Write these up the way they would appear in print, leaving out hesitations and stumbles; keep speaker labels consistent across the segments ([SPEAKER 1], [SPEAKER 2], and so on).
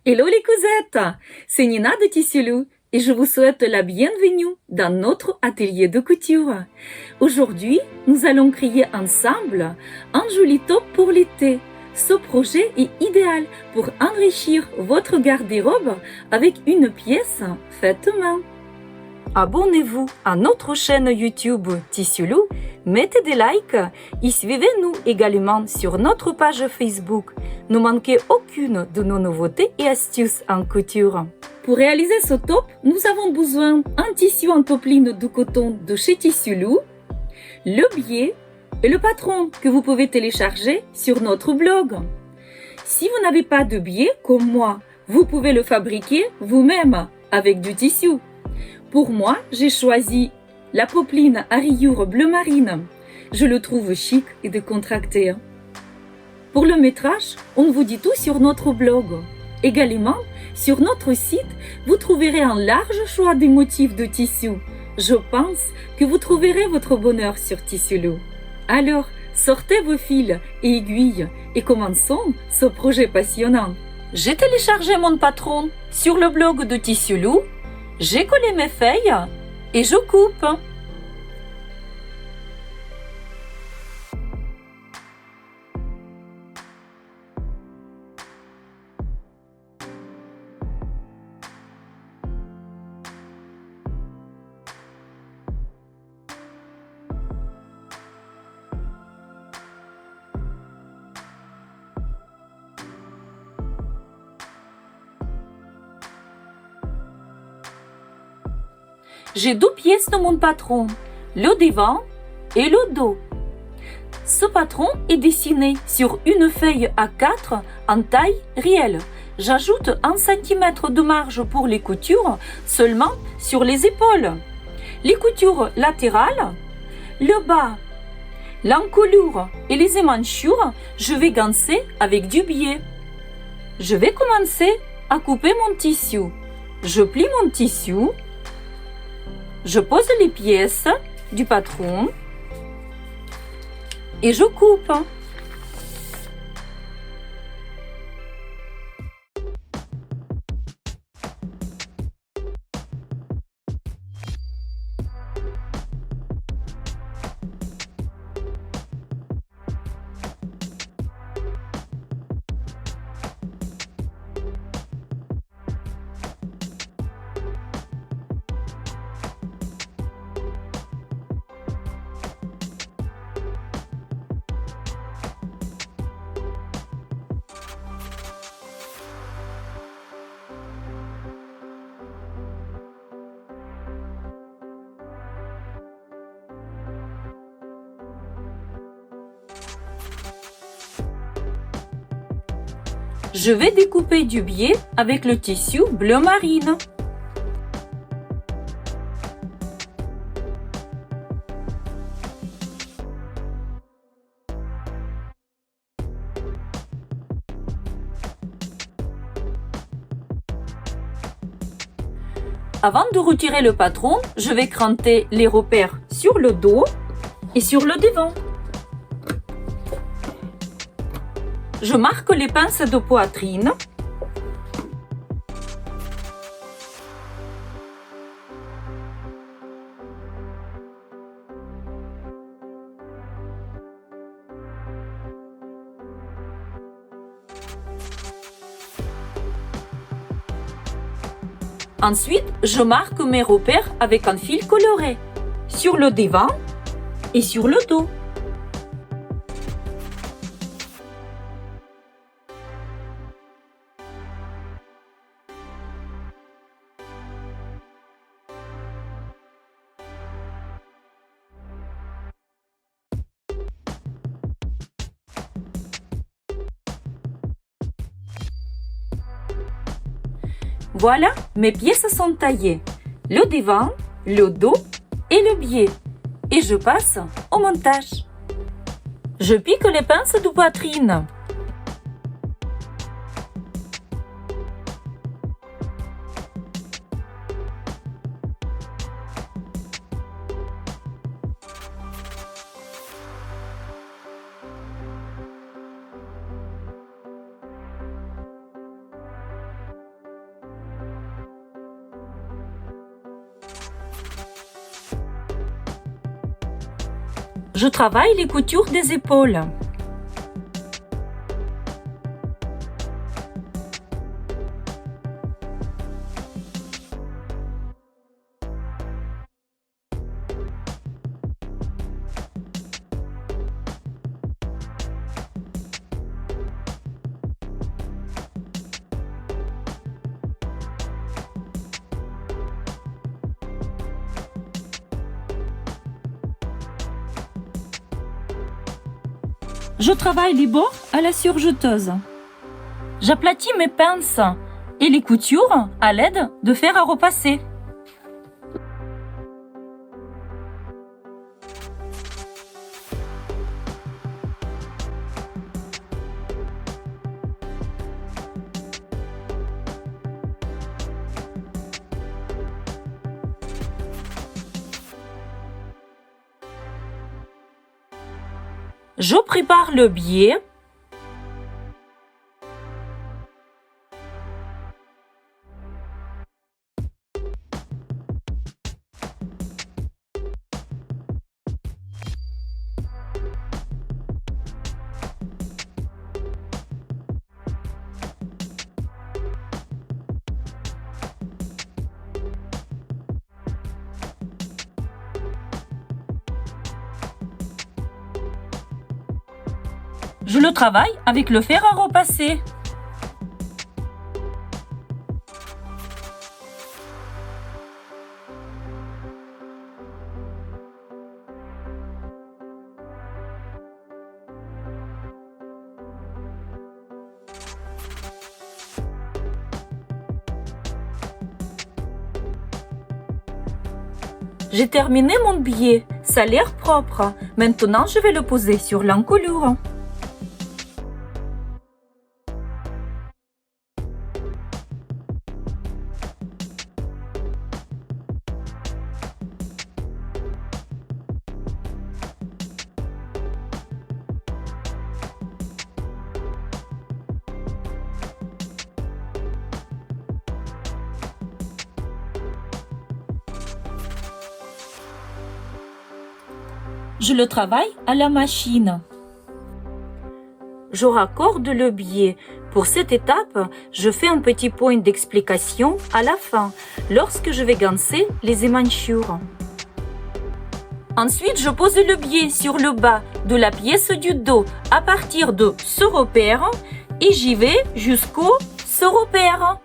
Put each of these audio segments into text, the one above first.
[SPEAKER 1] Hello les cousettes, c'est Nina de Tissulou et je vous souhaite la bienvenue dans notre atelier de couture. Aujourd'hui, nous allons créer ensemble un joli top pour l'été. Ce projet est idéal pour enrichir votre garde-robe avec une pièce faite main. Abonnez-vous à notre chaîne YouTube Tissulou, mettez des likes et suivez-nous également sur notre page Facebook. Ne manquez aucune de nos nouveautés et astuces en couture. Pour réaliser ce top, nous avons besoin d'un tissu en popeline de coton de chez Tissulou, le biais et le patron que vous pouvez télécharger sur notre blog. Si vous n'avez pas de biais comme moi, vous pouvez le fabriquer vous-même avec du tissu. Pour moi, j'ai choisi la popeline à rayures bleu marine. Je le trouve chic et décontracté. Pour le métrage, on vous dit tout sur notre blog. Également, sur notre site, vous trouverez un large choix de motifs de tissu. Je pense que vous trouverez votre bonheur sur Tissulou. Alors, sortez vos fils et aiguilles et commençons ce projet passionnant. J'ai téléchargé mon patron sur le blog de Tissulou. J'ai collé mes feuilles et je coupe. J'ai deux pièces de mon patron, le devant et le dos. Ce patron est dessiné sur une feuille A4 en taille réelle. J'ajoute 1 cm de marge pour les coutures seulement sur les épaules. Les coutures latérales, le bas, l'encolure et les émanchures, je vais gancer avec du biais. Je vais commencer à couper mon tissu. Je plie mon tissu. Je pose les pièces du patron et je coupe. Je vais découper du biais avec le tissu bleu marine. Avant de retirer le patron, je vais cranter les repères sur le dos et sur le devant. Je marque les pinces de poitrine. Ensuite, je marque mes repères avec un fil coloré sur le devant et sur le dos. Voilà, mes pièces sont taillées. Le devant, le dos et le biais. Et je passe au montage. Je pique les pinces de poitrine. Je travaille les coutures des épaules. Je travaille les bords à la surjeteuse. J'aplatis mes pinces et les coutures à l'aide de fer à repasser. Je prépare le biais. Je le travaille avec le fer à repasser. J'ai terminé mon billet, ça a l'air propre. Maintenant, je vais le poser sur l'encolure. Je le travaille à la machine. Je raccorde le biais. Pour cette étape, je fais un petit point d'explication à la fin, lorsque je vais ganser les émanchures. Ensuite, je pose le biais sur le bas de la pièce du dos à partir de ce repère et j'y vais jusqu'au ce repère.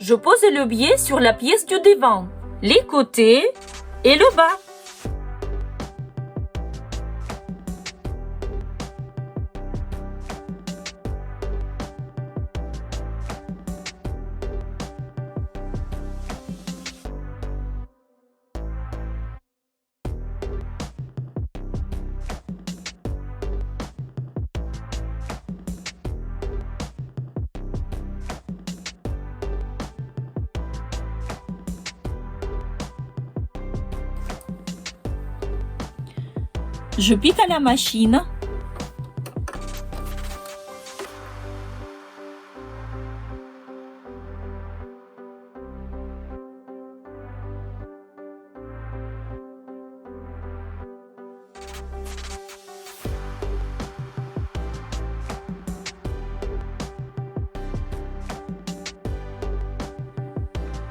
[SPEAKER 1] Je pose le biais sur la pièce du devant, les côtés et le bas. Je pique à la machine.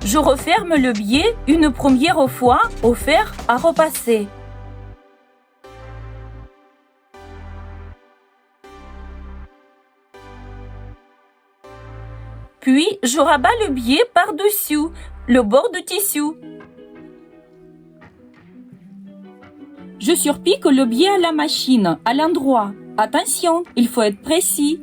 [SPEAKER 1] Je referme le biais une première fois au fer à repasser. Puis, je rabats le biais par-dessus le bord de tissu. Je surpique le biais à la machine, à l'endroit. Attention, il faut être précis.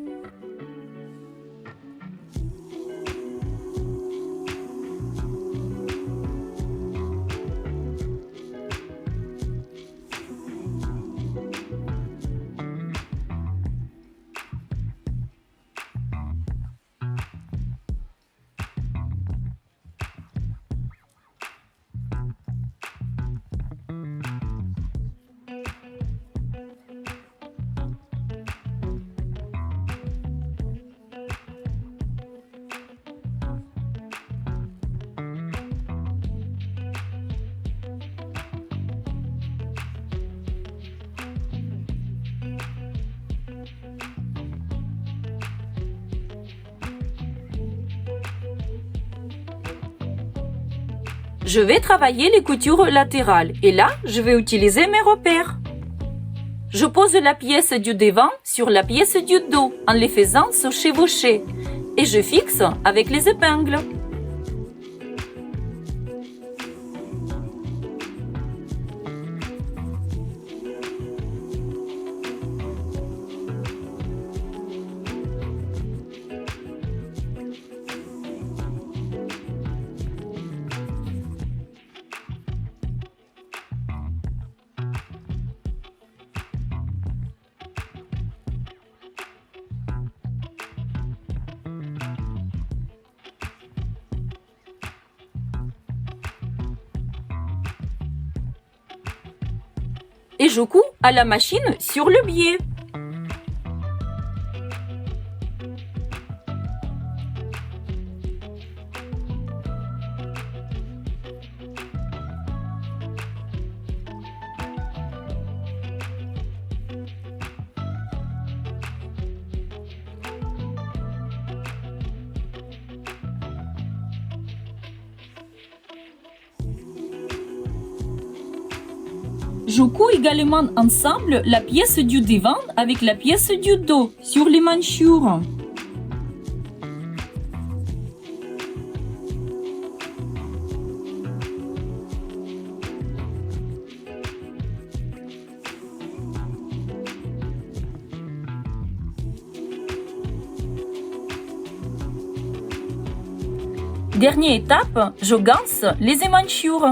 [SPEAKER 1] Je vais travailler les coutures latérales et là, je vais utiliser mes repères. Je pose la pièce du devant sur la pièce du dos en les faisant se chevaucher et je fixe avec les épingles. Et je couds à la machine sur le biais. Je couds également ensemble la pièce du devant avec la pièce du dos sur les manchures. Dernière étape, je ganse les émanchures.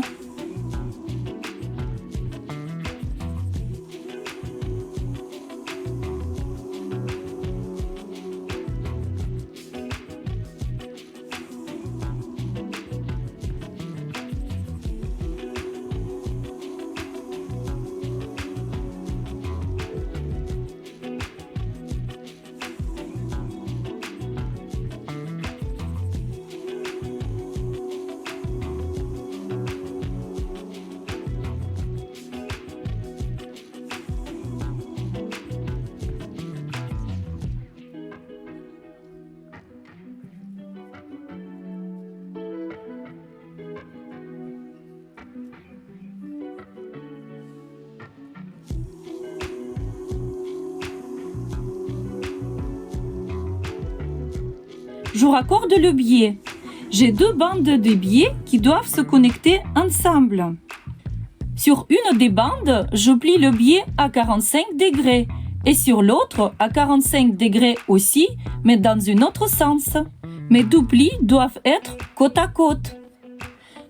[SPEAKER 1] Je raccorde le biais. J'ai deux bandes de biais qui doivent se connecter ensemble. Sur une des bandes, je plie le biais à 45 degrés et sur l'autre à 45 degrés aussi, mais dans un autre sens. Mes deux plis doivent être côte à côte.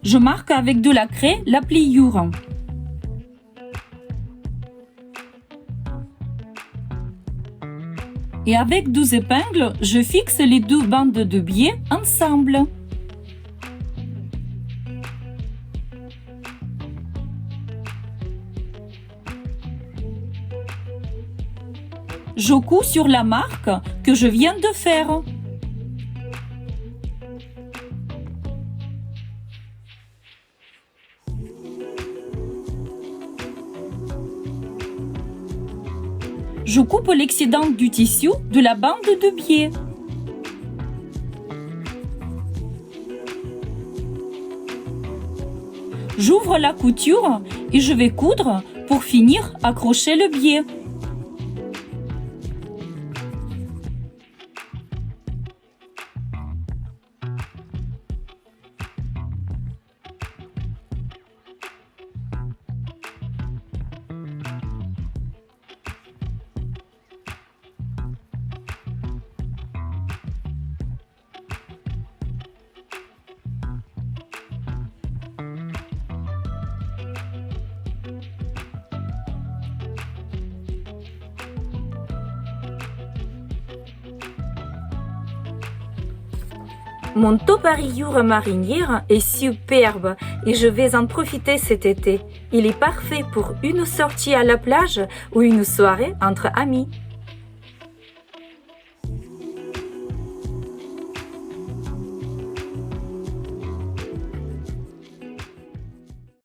[SPEAKER 1] Je marque avec de la craie la pliure. Et avec 12 épingles, je fixe les deux bandes de biais ensemble. Je couds sur la marque que je viens de faire. Je coupe l'excédent du tissu de la bande de biais. J'ouvre la couture et je vais coudre pour finir accrocher le biais. Mon top à rayures marinière est superbe et je vais en profiter cet été. Il est parfait pour une sortie à la plage ou une soirée entre amis.